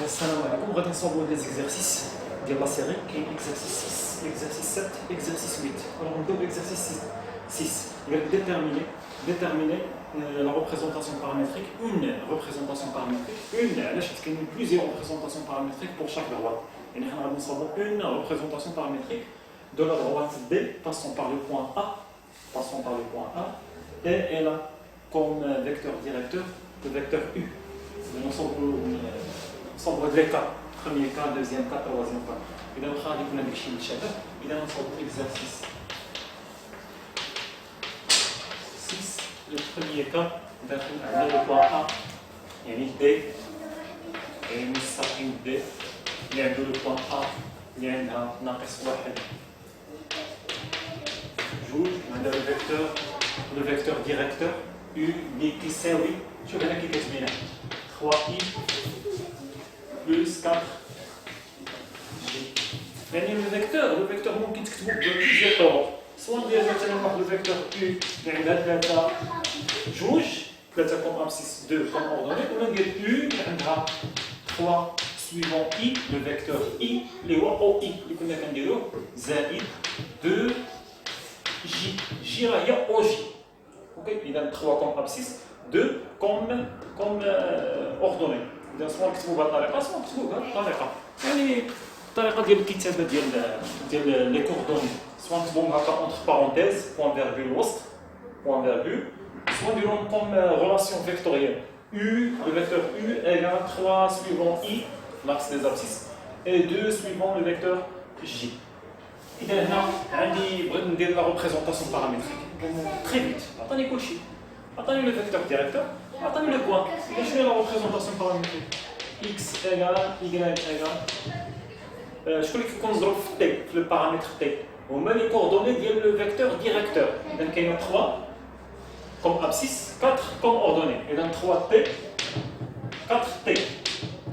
Assalamu alaikum, غادي نصاوبوا des exercices ديال la série كاين exercice 6, exercice 7, exercice 8. Alors on doit exercice 6. Il va déterminer la représentation paramétrique, une représentation paramétrique, plusieurs représentations paramétriques pour chaque droite. Et nous avons une représentation paramétrique de la droite D passant par le point A, et elle a comme vecteur directeur le vecteur U. L'ensemble des cas, premier cas, deuxième cas, troisième cas. Et donc, on a des chiffres de chacun. Et donc, on exercice 6. Le premier cas, on a le point A, il y a une D, et une mustaqim D. Il y a le point A, il y a un naqis واحد. جوج, on a le vecteur directeur U qui يساوي, شوف هنا كي كتبينها 3i plus 4j. يعني le vecteur ممكن تكتبوه بplusieurs طرق. سواء ندير مثلا واحد le vecteur U اللي عندها 3 comme abscisse 2 comme ordonnée, ولا ندير U اللي عندها 3 suivant I, le vecteur I اللي هو OI اللي كنا كنديروه زائد 2j. J راه هي OJ. اوكي اذا 3 comme abscisse 2 comme ordonnée. إذا سواء نكتبوا بهذه الطريقة سواء نكتبوا بهذه الطريقة. يعني الطريقة ديال الكتابة ديال لي كوردوني سواء نكتبوهم هكا اونتر بارونتيز بوان فيرغول الوسط بوان فيرغول سواء نديروهم كوم ريلاسيون فيكتوريال U, le vecteur U égale 3 suivant I, l'axe des abscisses, et 2 suivant le vecteur J. إذا هنا عندي بغيت ندير لا ريبريزونطاسيون بارامتريك تري فيت. عطاني كلشي، عطاني لو فيكتور ديريكتور، عطاني لو بوان. إذا شنو هي لا ريبريزونطاسيون بارامتريك؟ X égale Y égale شكون اللي كيكون مضروب في T في لو بارامتر T هما لي كوردوني ديال لو فيكتور ديريكتور. إذا كاينه 3 comme abscisse, 4 comme ordonnée. Et dans 3t, 4t,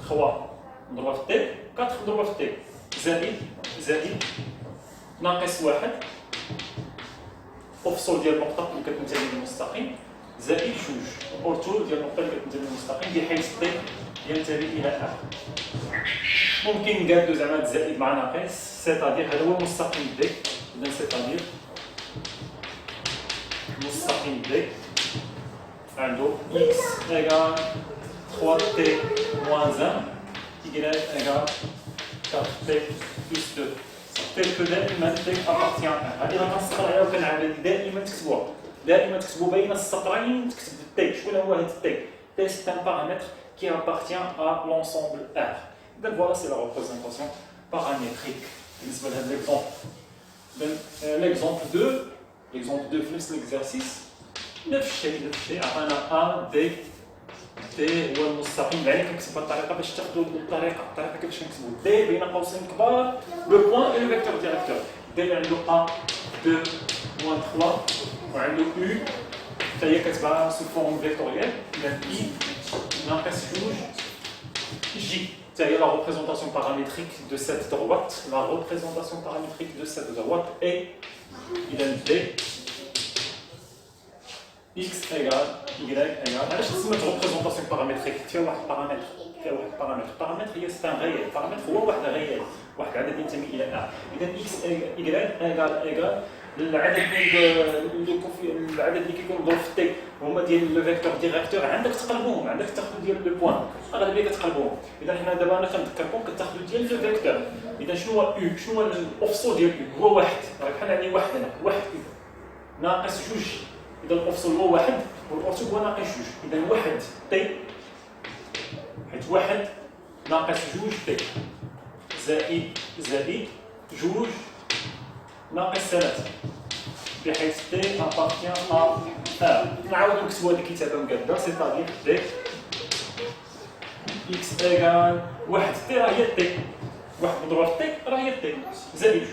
3 droite t, 4 droite t. زائد ناقص واحد أفصل ديال النقطة اللي كتنتمي للمستقيم زائد جوج أورتول ديال النقطة اللي كتنتمي للمستقيم بحيث t ينتمي إلى R. ممكن نقادو زعما زائد مع ناقص، سيتادير هذا هو المستقيم d. إذا سيتادير مستقيم D عنده X égale 3t moins 1 Y égale 4t plus 2 tel que دائما t appartient à 1. هذه راه كنسطر عليها وكنعاود دائما تكتبوها، دائما تكتبوا بين السطرين تكتب t. شكون هو هذا t؟ t c'est un paramètre qui appartient à l'ensemble R. Donc voilà, c'est la représentation paramétrique بالنسبة لهذا l'exemple 2. L'exemple 2 في نفس l'exercice نفس الشيء عطانا A D هو المستقيم. بعدين كنكتبها الطريقه باش تاخذوا الطريقه كيفاش نكتبوا D بين قوسين كبار لو بوان اي لو فيكتور ديريكتور. D اللي عنده A 2 moins 3 وعنده U حتى هي كتبها سو فورم فيكتوريال. إذا I ناقص جوج J حتى هي لا ريبريزونطاسيون بارامتريك دو سيت droite. La représentation paramétrique de cette droite est D X égale Y égale. علاش سميت ريبريزونطاسيون بارامتريك؟ فيها واحد بارامتر هي سي ان ريال. بارامتر هو واحد ريال، واحد عدد ينتمي الى ا. اذا X Y égale العدد اللي كيكون مضروب في تي هما ديال لو فيكتور ديريكتور. عندك تقلبوهم، عندك تاخذوا ديال لو بوان، اغلبيه كتقلبوهم. اذا حنا دابا انا كنذكركم كتاخذوا ديال لو فيكتور. اذا شنو هو U؟ شنو هو الافصول ديال U؟ هو واحد، راه بحال يعني واحد هنا، واحد U ناقص جوج. إذا الأفصل هو واحد والأرتب هو ناقص جوج. إذا واحد تي حيت واحد ناقص جوج تي زائد جوج ناقص ثلاثة بحيث تي أبارتيان أ R. نعاودو نكتبو هاد الكتابة مقادة سيتادير دي إكس إيكال واحد تي راه هي تي، واحد مضروب تي راه هي تي زائد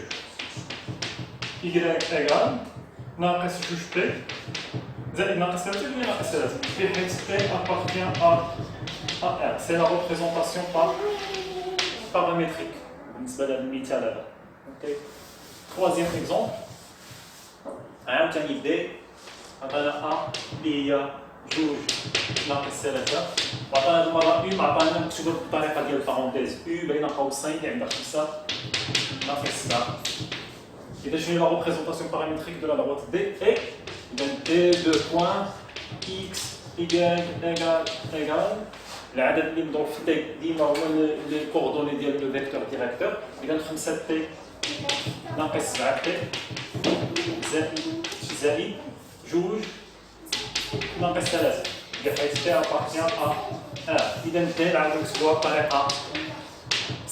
جوج Y إيكال ناقص جوج تي زائد ناقص 3 ولا ناقص 3 بحيث t appartient à R. C'est la représentation paramétrique بالنسبة لهذا المثال هذا. اوكي. Troisième exemple. عاوتاني D عطانا A اللي هي جوج ناقص 3 وعطانا هذه المره او عطانا مكتوبه بالطريقه ديال البارونتيز او بين قوسين اللي عندها 5 ناقص 7. اذا شنو هي لا ريبريزونطاسيون بارامتريك دو لا droite دي اي اذا دي دو بوين اكس ايغال العدد اللي مضروب في تي ديما هو لي كوردوني ديال لو فيكتور ديريكتور. اذا 5 تي ناقص 7 تي زائد جوج ناقص 3 بحيث تي ابارتيان ا ار. اذا تي نعاودو نكتبوها بطريقه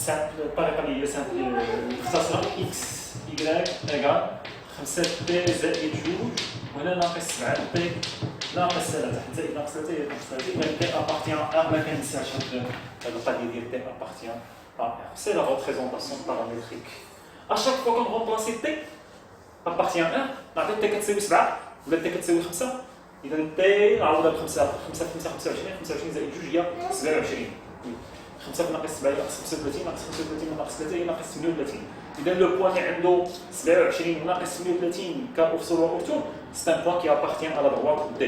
الطريقه اللي هي سامبل مختصره اكس ايكغيك ايكال 5 تي زائد جوج وهنا ناقص 7 تي ناقص 3 حتى ناقص 3 هي ناقص 3. اذا تي ابارتيان ا ما كننساش هاد القضيه ديال تي ابارتيان ا. سي لا ريبريزونطاسيون بارامتريك. ا شاك فوا كنغومبلاسي تي ابارتيان ا نعطي تي كتساوي 7 ولا تي كتساوي 5. اذا تي نعوضها ب 5 5 في 5 25 25 زائد جوج هي 27. 5 ناقص 7 ناقص 35 ناقص 35 ناقص 3 هي ناقص 38. اذا لو بوان اللي عنده 27 ناقص 38 كاوفصول واوتور c'est un point qui appartient à la droite D.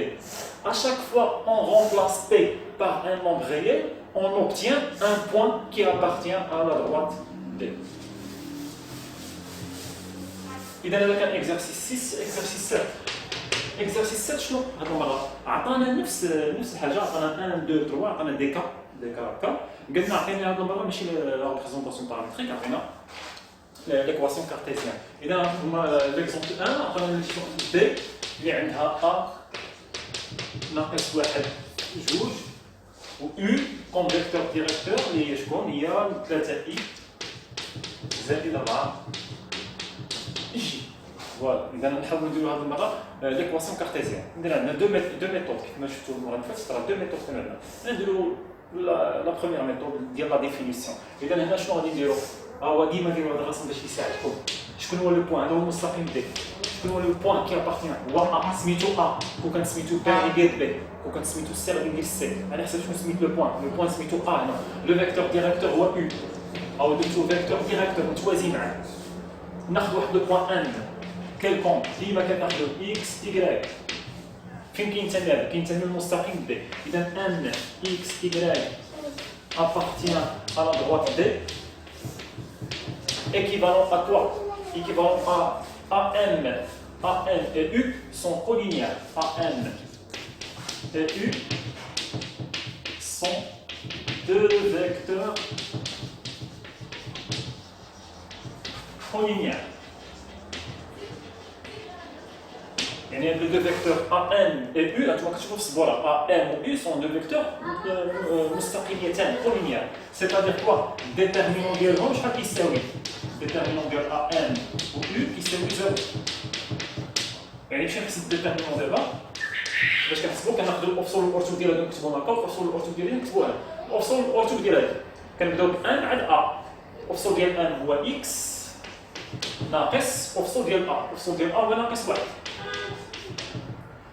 À chaque fois on remplace P par un nombre réel, on obtient un point qui appartient à la droite D. إذا هذا كان exercice 6. exercice 7 exercice 7 شنو هذه المره عطانا نفس الحاجه عطانا 1 2 3 عطانا دي كا هكا قلنا عطينا هذه المره ماشي لا ريبريزونطاسيون بارامتريك عطينا ليكواسيون كارتيزيان. اذا هما ليكزومبل 1 عطانا ليكواسيون دي اللي عندها ا ناقص 1 جوج و او كوم فيكتور ديريكتور اللي هي شكون هي 3 اي زائد 4 جي. فوالا اذا نحاولوا نديروا هذه المره ليكواسيون كارتيزيان. عندنا دو ميثود كما شفتوا المره اللي فاتت راه دو ميثود عندنا. نديروا لا بروميير ميثود ديال لا ديفينيسيون. اذا هنا شنو غادي نديروا هو ديما نديروا هذا الرسم باش يساعدكم. شكون هو لو بوين هذا هو المستقيم دي. شكون هو لو بوين كي ابارتيان هو ا سميتو ا كون كان سميتو بي غير بي كون كان سميتو سي غير سي. على حسب شنو سميت لو بوين سميتو ا هنا. لو فيكتور ديريكتور هو او او درتو فيكتور ديريكتور متوازي معاه. ناخذ واحد لو بوين ان كيلكون ديما كناخذو اكس ايكغيك فين كينتمي هذا كينتمي للمستقيم دي. اذا ان اكس ايكغيك appartient à la droite D équivalent à quoi? Équivalent à AM. AM et U sont collinéaires. AM et U sont deux vecteurs collinéaires. يعني les deux vecteurs AM et U, là tu vois que tu vois voilà, AM ou U sont deux vecteurs مستقيميتان collinéaires. C'est-à-dire quoi? Déterminant ديالهم شحال كيساوي؟ Déterminant ديال AM ou U كيساوي 0. يعني باش نحسب déterminant دابا باش كنحسبو كناخدو الأفصول والأرتو ديال هادو نكتبوهم هكا والأفصول والأرتو ديال هادو نكتبوها. الأفصول والأرتو ديال هادو كنبداو ب 1 عاد A. الأفصول ديال 1 هو X ناقص الأفصول ديال A. الأفصول ديال A هو ناقص 1.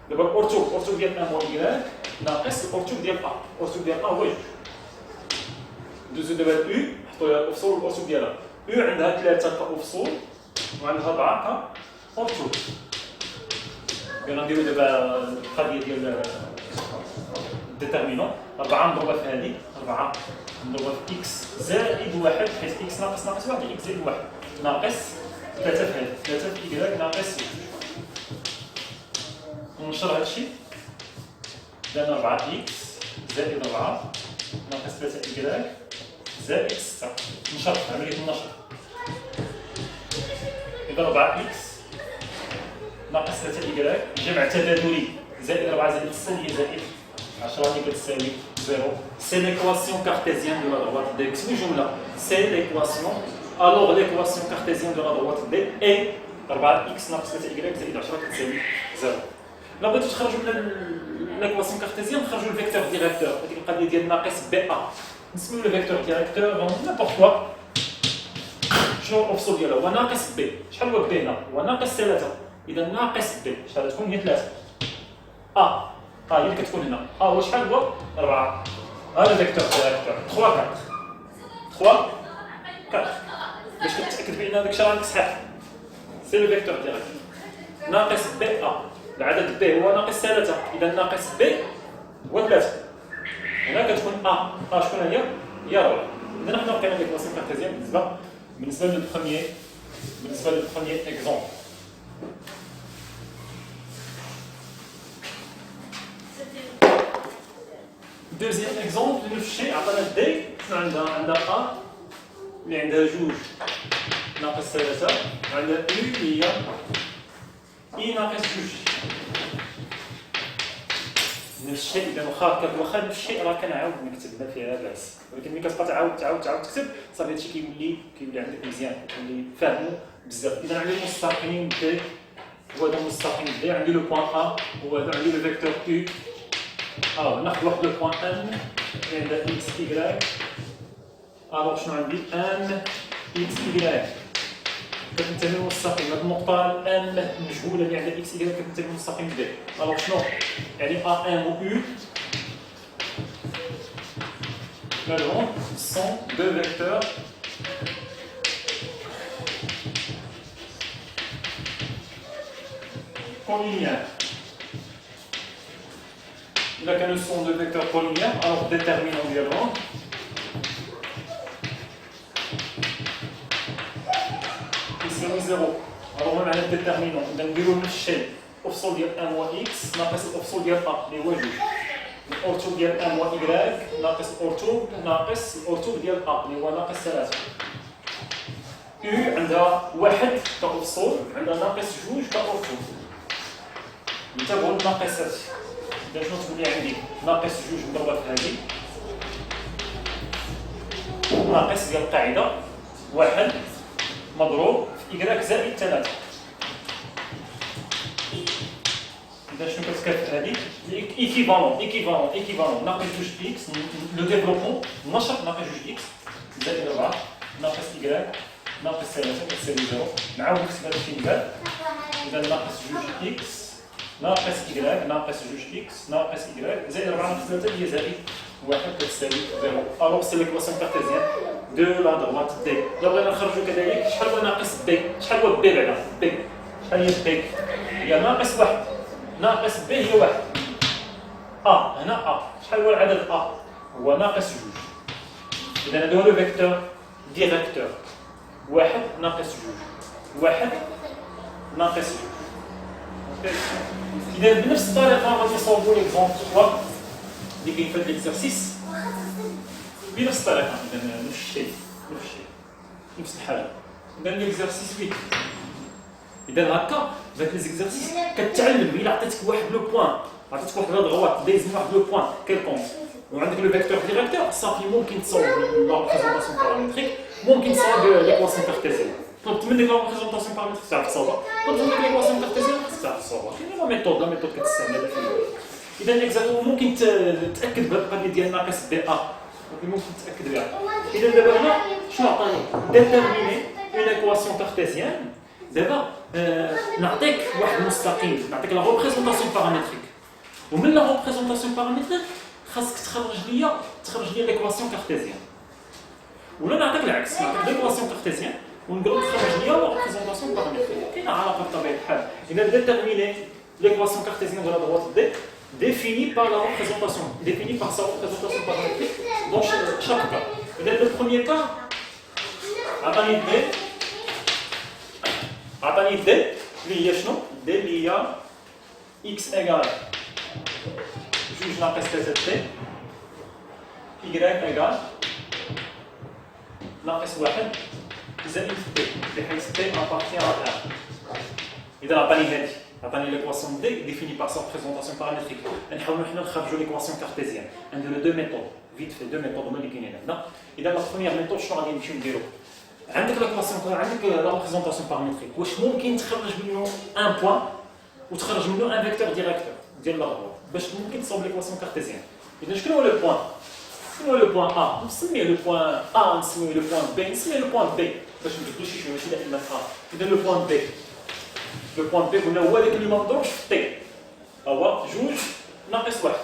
دابا الأورتو ديال ان هو إيكغيك ناقص الأورتو ديال ا. الأورتو ديال ا هو ندوزو دابا او نحطو لها الأفصول والأورتو ديالها. او عندها 3 كأفصول وعندها 4 كأورتو. غنديرو دابا القضية ديال الديتيرمينون. 4 مضروبة في هذه 4 مضروبة في إكس زائد 1 حيت إكس ناقص 1 هي إكس زائد 1 ناقص 3 في هذه 3 في إيكغيك ناقص ننشر هادشي لأن 4 إكس زائد 4 ناقص 3 إيكغيك زائد 6. نشر عملية النشر. إذا 4 إكس ناقص 3 إيكغيك جمع تبادلي زائد 4 زائد 6 هي زائد 10 اللي كتساوي 0. سي ليكواسيون كارتيزيان دو لا droite D. كتبوا جملة سي ليكواسيون alors l'équation cartésienne de la droite D est 4x ناقص 3y زائد 10 كتساوي 0. لا بغيتو تخرجوا من ليكواسيون كارتيزيان خرجوا الفيكتور ديريكتور. هذيك القضيه ديال ناقص بي ا نسميو لو فيكتور ديريكتور نابورت كوا. شنو الافصول ديالو هو ناقص بي. شحال هو بي هنا هو ناقص 3. اذا ناقص بي شحال تكون هي 3 ا هي اللي كتكون هنا هو شحال هو 4. هذا الفيكتور ديريكتور 3 4 3 4 باش كتاكد بان هذاك الشيء راه صحيح. سي لو فيكتور ديريكتور ناقص بي ا. العدد بي هو ناقص 3. اذا ناقص بي هو 3. هنا كتكون ا شكون هي؟ هي 4. إذا حنا لقينا ليكواسيون كارتيزيان بالنسبة للبروميير اكزومبل. دوزيام اكزومبل نفس الشيء، عطانا دي شنو عندها ا اللي عندها 2 ناقص 3 وعندها او اللي هي اي ناقص 2. نفس الشيء. اذا واخا نفس الشيء راه كنعاود نكتب ما فيها باس، ولكن ملي كتبقى تعاود تكتب صافي هادشي كيولي عندك مزيان، كتولي فاهمو بزاف. اذا عندي المستقيم دي هو هذا المستقيم دي، عندي لو بوان ا هو هذا، عندي لو فيكتور او ناخذ واحد لو بوان ان اللي عندها اكس ايكغيك. الوغ شنو عندي؟ ان اكس ايكغيك كتنتمي للمستقيم. هاد النقطة ان مجهولة اللي عندها اكس ايكغيك كتنتمي للمستقيم دي. الوغ شنو؟ يعني ا ان و او مالهم سون دو فيكتور كولينيير. إذا كانوا سون دو فيكتور كولينيير الوغ ديتيرمينون ديالهم يساوي 0. الوغ معنى الديتيرمينون إذا نديرو نفس الشيء، الأفصول ديال ان و اكس ناقص الأفصول ديال ا اللي هو 2. الأرتوب ديال ان و إيكغيك ناقص الأرتوب ناقص الأرتوب ديال ا اللي هو ناقص 3. او عندها 1 كأفصول، عندها ناقص 2 كأرتوب. نتابعو الناقصات. إذا شنو تولي عندي؟ ناقص 2 مضروبة في هذه، ناقص ديال القاعدة 1 مضروب في إيكغيك زائد 3. إذا شنو كتكافئ هذه؟ إيكيفالون ناقص 2 إكس، لو ديفلوبمون النشر ناقص 2 إكس زائد 4 ناقص إيكغيك ناقص 3 كتساوي 0. نعاود نكتب هذا الشيء مثال. إذا ناقص 2 إكس ناقص إيكغيك ناقص 2 إكس ناقص إيكغيك زائد 4 ناقص 3 هي زائد 1 كتساوي 0. ألوغ سي ليكواسيون كارتيزيان دو لا دروات دي. إلا بغينا نخرجو كذلك شحال هو ناقص دي؟ شحال هو بي بعدا؟ بي شحال هي بي؟ هي ناقص 1 ناقص ب هي 1. هنا شحال هو العدد هو ناقص 2. إذا هذا هو لو فيكتور ديريكتور 1 ناقص 2 1 ناقص 2. إذا بنفس الطريقة غادي نصوبو ليكزومبل 3 اللي كاين في هذا ليكزارسيس بنفس الطريقة. إذا نفس الشيء نفس الحالة. إذا ليكزارسيس 8. إذا هكا ذاك ليزيكزارسيس كتعلم. إلا عطيتك واحد لو بوان، عطيتك واحد الغواط دايز من واحد لو بوان كيلكونط وعندك لو فيكتور ديريكتور صافي ممكن تصاوب لا ريبريزونطاسيون بارامتريك، ممكن تصاوب ليكواسيون كارتيزيان. طلبت منك لا ريبريزونطاسيون بارامتريك تعرف تصاوبها، طلبت منك ليكواسيون كارتيزيان تعرف تصاوبها. كاين لا ميثود كتستعمل في الأول. إذا اكزاكتومون ممكن تأكد بهذه القضية ديال ناقص بي ممكن تأكد بها. إذا دابا هنا شنو عطاني؟ ديتيرميني اون ايكواسيون كارتيزيان. دابا نعطيك واحد المستقيم، نعطيك لا ريبريزونطاسيون بارامتريك، ومن لا ريبريزونطاسيون بارامتريك خاصك تخرج لي ليكواسيون كارتيزيان. ولا نعطيك العكس، نعطيك ليكواسيون كارتيزيان ونقول لك خرج لي لا ريبريزونطاسيون بارامتريك. كاينه علاقه بطبيعه الحال. اذا ديتيرميني ليكواسيون كارتيزيان de la droite D définie par la représentation, définie par sa représentation paramétrique dans chaque cas. Le premier cas, عطاني D اللي هي شنو؟ D اللي هي x égale 2 ناقص 3 t y égale ناقص 1 زائد t بحيث t appartient à 1. إذا عطاني هذه، عطاني ليكواسيون D définie par sa représentation paramétrique. نحاولوا حنا نخرجوا ليكواسيون كارتيزيان. عندنا دو ميثود فيت في دو ميثود هما اللي كاينين هنا. إذا لا بروميير ميثود شنو غادي نمشيو نديرو؟ عندك ليكواسيون، عندك لا ريبريزونطاسيون بارامتريك، واش ممكن تخرج منه ان بوان وتخرج منه ان فيكتور ديريكتور ديال لا دروات باش ممكن تصاوب ليكواسيون كارتيزيان. إذا شنو هو لو بوان؟ شنو هو لو بوان ا؟ نسميه لو بوان ا، نسميه لو بوان بي، نسميه لو بوان بي باش ما نبدلوش شي ماشي دائما ا. إذا لو بوان بي، لو بوان بي قلنا هو داك اللي ما مضروبش في تي، هو 2 ناقص 1.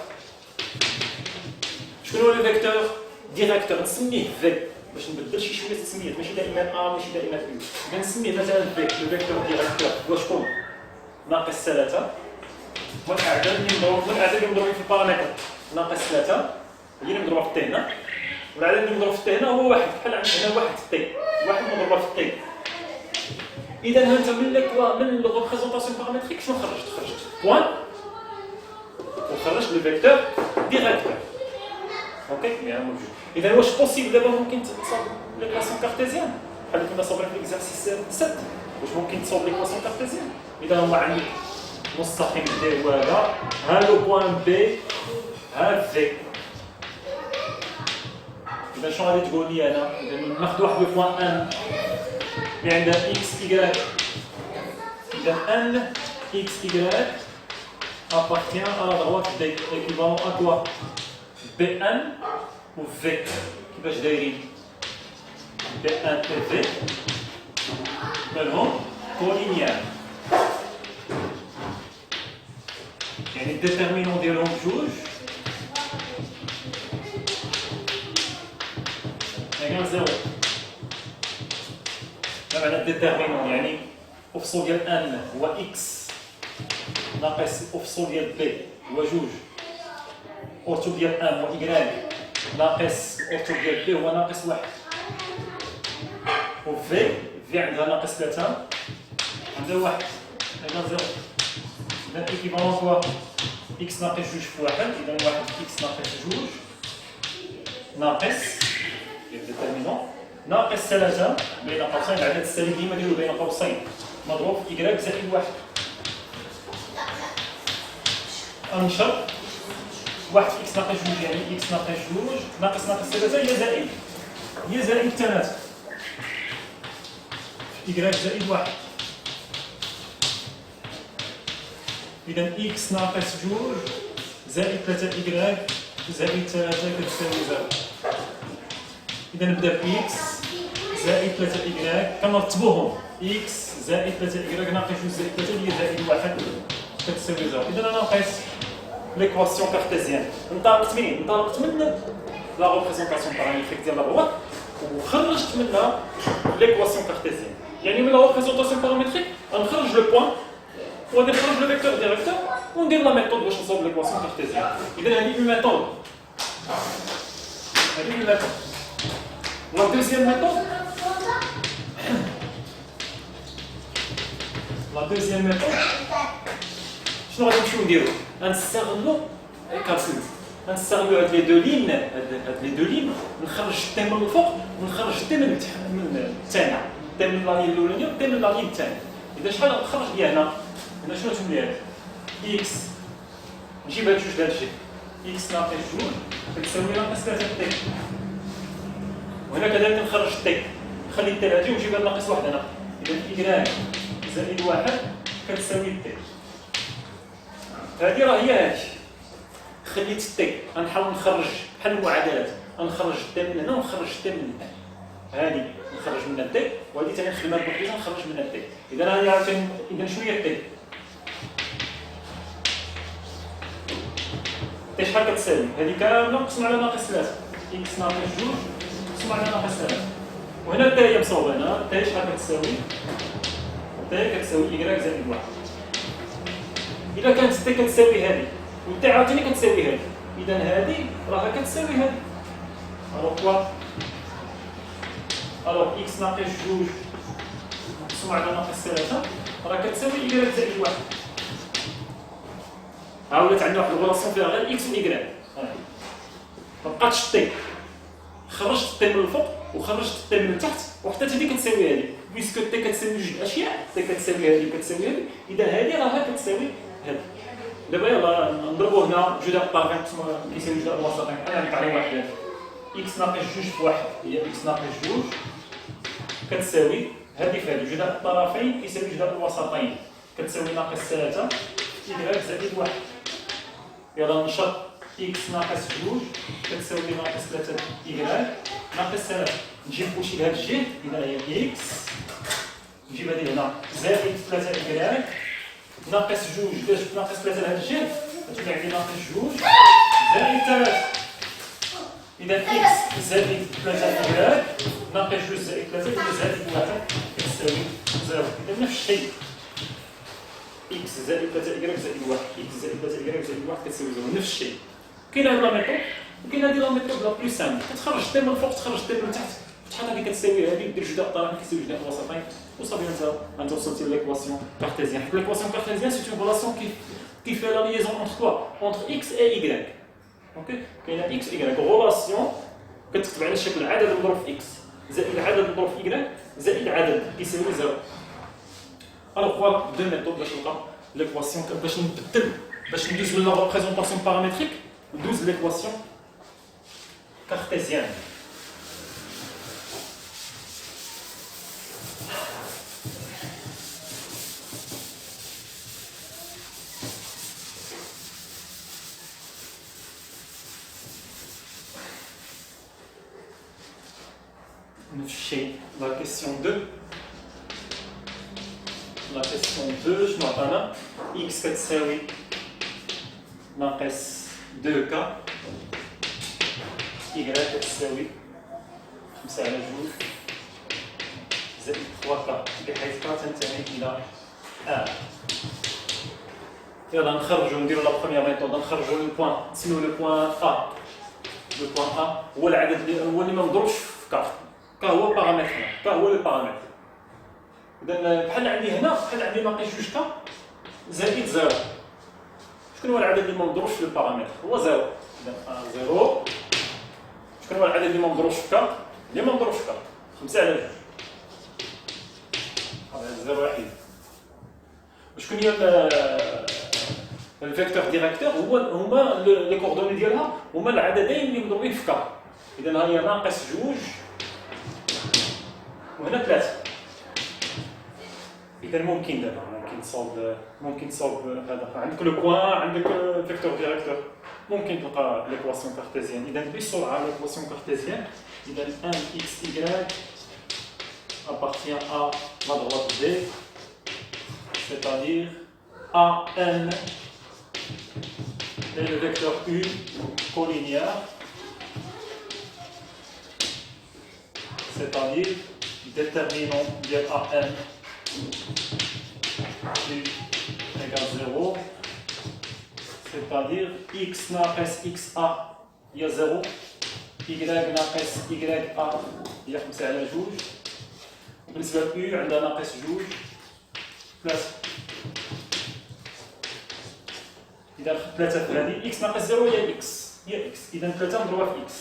شكون هو لو فيكتور ديريكتور؟ نسميه في باش نبدل شي شويه التسميات، ماشي دائما ا ماشي دائما في. اذا نسميه مثلا في لو فيكتور ديريكتور هو شكون؟ ناقص 3 والاعداد اللي مضروبين في البارامتر. ناقص 3 هي اللي مضروبه في تي هنا، والعدد اللي مضروب في تي هنا هو واحد، بحال عندنا هنا واحد في تي، واحد مضروبه في تي. اذا ها انت من لو ريبريزونطاسيون بارامتريك شنو خرجت بوان وخرجت لو فيكتور ديريكتور. اوكي يعني موجود. اذا واش بوسيبل دابا ممكن تصاوب ليكواسيون كارتيزيان بحال كنا صابرين في ليكزارسيس 7 واش ممكن تصاوب ليكواسيون كارتيزيان؟ اذا هو عندك مستقيم دي هو هذا، ها لو بوان بي ها في. اذا شنو غادي تقول لي انا؟ اذا ناخذ واحد لو بوان ان اللي عندها اكس ايكغيك، اذا ان اكس ايكغيك appartient à la droite D équivalent à quoi B1 ou V كيفاش دايرين B1 et V مالهم كولينيير، يعني الديتيرمينون ديالهم بجوج يعني زيرو. ما معنى الديتيرمينون؟ يعني افصل ديال ان هو اكس ناقص افصل ديال بي هو جوج، اورتو ديال ان هو إيكغيك ناقص اورتو ديال بي هو ناقص واحد، و في عندها ناقص 3 عندها واحد هنا زيرو. إذا إيكيفالون كوا إكس ناقص جوج في واحد، إذا واحد إكس ناقص جوج ناقص ديال ديتيرمينون ناقص 3 بين قوسين، العدد السالب ديما نديرو بين قوسين مضروب في إيكغيك زائد واحد. انشر واحد اكس ناقص جوج يعني اكس ناقص جوج ناقص 3 هي زائد 3 إيكغيك زائد واحد. إذا إكس ناقص جوج زائد 3 إيكغيك زائد 3 كتساوي زيرو. إذا نبدا بإكس زائد 3 إيكغيك كنرتبوهم، إكس زائد 3 إيكغيك ناقص جوج زائد 3 هي زائد واحد كتساوي زيرو. إذا أنا ناقص ليكواسيون كارتيزيان. انطلقت منين؟ انطلقت من لا ريبريزونطاسيون بارامتريك ديال لا droite وخرجت منها ليكواسيون كارتيزيان. يعني من لا ريبريزونطاسيون بارامتريك غنخرج لو بوان وغادي نخرج لو فيكتور ديريكتور وندير لا ميثود باش نصاوب ليكواسيون كارتيزيان. اذا هذه اون ميثود، هذه اون ميثود. لا دوزيام ميثود، لا دوزيام ميثود شنو غادي نمشيو نديرو؟ غنستغلو كالكول، غنستغلو هاد لي دو لين نخرج التي من الفوق ونخرج التي من الثاني، التي من لا لين الاولانيه والتي من لا لين الثانيه. اذا شحال غنخرج لي هنا شنو تولي هاد اكس، نجيب هاد جوج لهاد الجهه اكس ناقص جوج كتساوي ناقص 3 تي، وهنا كذلك نخرج التي نخلي التي هادي ونجيب هاد ناقص واحد هنا. اذا إيكغيك زائد واحد كتساوي التي. هذه راه هي هادي، خليت التي غنحاول نخرج بحال المعادلات، غنخرج التي من هنا ونخرج التي من هنا، هادي نخرج منها التي وهادي ثاني نخدمها بوحديها نخرج منها التي. اذا هادي عاوتاني اذا شنو هي التي؟ التي شحال كتساوي؟ هادي كامله مقسومه على ناقص 3 اكس ناقص جوج مقسومه على ناقص 3، وهنا التي هي مصوبه هنا التي شحال كتساوي؟ التي كتساوي إيكغيك زائد واحد. إذا كانت التي كتساوي هذه والتي عاوتاني كتساوي هذه، إذا هذه راها كتساوي هذه. ألوغ كوا؟ ألوغ إكس ناقص جوج مقسوم على ناقص 3 راه كتساوي إيكغيك زائد واحد. ها ولات عندنا واحد الغولاسيون فيها غير إكس و إيكغيك، مبقاتش التي، خرجت التي من الفوق وخرجت التي من التحت وحتى هذه كتساوي هذه، بيسكو التي كتساوي جوج أشياء، التي كتساوي هذه وكتساوي هذه، إذا هذه راها كتساوي هذه. دابا يلاه نضربو هنا جداء الطرفين كيساوي جداء الوسطين، أنا نعطي عليه واحد إكس ناقص جوج في واحد هي إكس ناقص جوج كتساوي هذه في هذه، جداء الطرفين كيساوي جداء الوسطين كتساوي ناقص 3 إيكغيك زائد واحد. يلاه نشط إكس ناقص جوج كتساوي ناقص 3 إيكغيك ناقص 3، نجيب كلشي لهاد الجهة، إذا هي إكس نجيب هادي هنا زائد 3 إيكغيك ناقص جوج، إذا جبت ناقص 3 لهاد الجهة غتولي عندي ناقص جوج زائد 3. إذا إكس زائد 3 إيكغيك ناقص جوج زائد 3 هي زائد واحد كتساوي زيرو. إذا نفس الشيء إكس زائد 3 إيكغيك زائد واحد، إكس زائد 3 إيكغيك زائد واحد كتساوي زيرو، نفس الشيء. كاين هاد لا ميثود وكاين هادي لا ميثود لا بلو سامبل، كتخرج تي من الفوق تخرج تي من تحت، شحال هادي كتساوي هادي دير جوج الطرفين كيساوي جوج الوسطين وصافي انت وصلتي ليكواسيون كارتيزيان. حيت ليكواسيون كارتيزيان سي اون ريلاسيون qui fait la liaison entre quoi? Entre x et y. اوكي كاينه x y ريلاسيون كتكتب على شكل عدد مضروب في x زائد عدد مضروب في y زائد عدد كيساوي 0. الوغ فوالا دو ميثود باش نلقى ليكواسيون باش نبدل باش ندوز من لا ريبريزونطاسيون بارامتريك ندوز ليكواسيون كارتيزيان. نفس الشيء لا كيسيون 2. لا كيسيون 2 شنو عطانا؟ x كتساوي ناقص 2k y كتساوي 5 على 2 زائد 3k بحيث k تنتمي إلى r. يلا نخرجو نديرو لا بروميير ميثود، نخرجو لو بوان نسميو لو بوان a. لو بوان a هو العدد اللي ما مضروبش في k. ك هو بارامتر، ك هو لو بارامتر. إذا بحال عندي هنا بحال عندي ناقص 2 ك زائد 0. شكون هو العدد اللي ما مضروبش في البارامتر؟ هو 0. إذا 0. شكون هو العدد اللي ما مضروبش في ك؟ اللي ما مضروبش في ك 5 على 2. هذا 0 وحيد. وشكون هي الفيكتور ديريكتور؟ هما لي كوردوني ديالها هما العددين اللي مضروبين في ك. إذا ها هي ناقص 2 وهنا 3. إذا ممكن دابا ممكن تصاوب هذا. عندك لو بوان عندك فيكتور ديريكتور ممكن تلقى ليكواسيون كارتيزيان. إذا بسرعة ليكواسيون كارتيزيان إذا 1 x y appartient à la droite D, c'est-à-dire AN est le vecteur U collinéaire, c'est-à-dire déterminant de AN U égale 0, c'est-à-dire x ناقص xa هي 0 y ناقص ya هي 5 على 2. وبالنسبة ل u عندها ناقص 2 بلاس. إذا 3 في هذه x ناقص 0 هي x هي x. إذا 3 مضروبة في x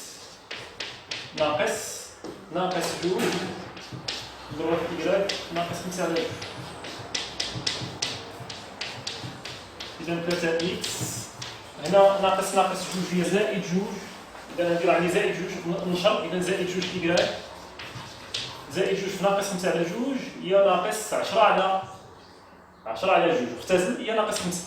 ناقص 2 مضروبة في y ناقص 5 على 2. إذا 3 x هنا ناقص 2 هي زائد 2. إذا ندير عندي زائد 2 نشر. إذا زائد 2 y زائد 2 في ناقص 5 على 2 هي ناقص 10 على 2 اختزل هي ناقص 5.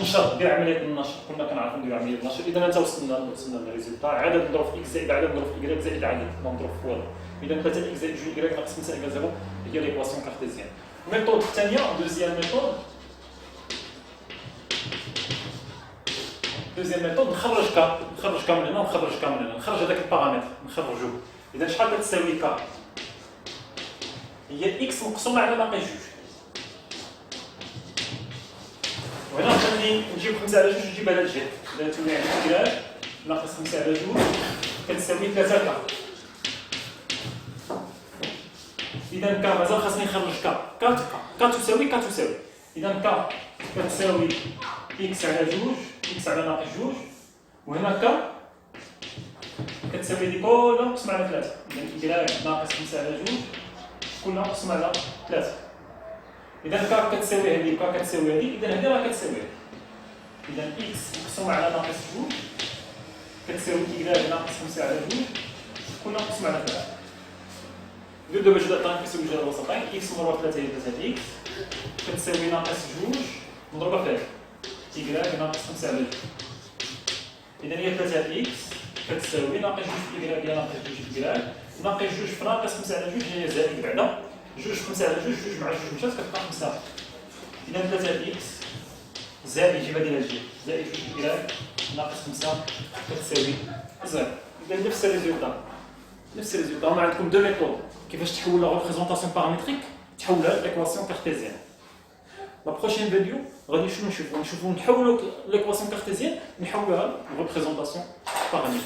نشر دير عملية النشر. كنا كنعرفو نديرو عملية النشر. إذا أنت وصلنا للريزلتا عدد مضروب في x زائد عدد مضروب في y زائد عدد مضروب في والو. إذا 3 x زائد 2 y ناقص 5 إيكال 0 هي ليكواسيون كارتيزيان. الميثود الثانية دوزيام ميثود نخرج ك من هنا ونخرج ك من هنا. نخرج هذاك البارامتر نخرجوه. إذا شحال كتساوي ك؟ هي x مقسومة على ناقص 2. وهنا خليني نجيب 5 على 2 نجيب هذا الجهة. إذا تولي عندي كراج ناقص 5 على 2 كتساوي 3 ك. إذا ك مازال خاصني نخرج ك تساوي إذا ك كتساوي x على 2 x على ناقص 2 وهنا ك كتساوي دي كلها مقسوم على 3. إذا y ناقص 5 على 2 كلها مقسوم على 3. إذا ك كتساوي هذه ك كتساوي هذه. إذا هذه راه كتساوي هذه. إذا x مقسوم على ناقص 2 كتساوي y ناقص 5 على 2 كلها مقسوم على 3. ندير دابا جوج الأطراف كيساوي جوج الوسطين. x مضروبة في 3 هي 3 x كتساوي ناقص 2 مضروبة في 3 y ناقص 5 على 2. إذا هي 3 x كتساوي ناقص 2 في y هي ناقص 2 في y ناقص 2 في ناقص 5 على 2 هي زائد بعدا 2 في 5 على 2 2 مع 2 مشات كتبقى 5. إذا 3 x زائد جيب هذه الجهة زائد 2 في y ناقص 5 كتساوي 0. إذا نفس الريزولتا. هما عندكم دو ميثود كيفاش تحول لا ريبريزونطاسيون بارامتريك تحولها لإكواسيون كارتيزيان. لا بروشين فيديو غادي شنو نشوفوا نحولوا ليكواسيون كارتيزيان نحولوها لريبريزونطاسيون بارامتريك.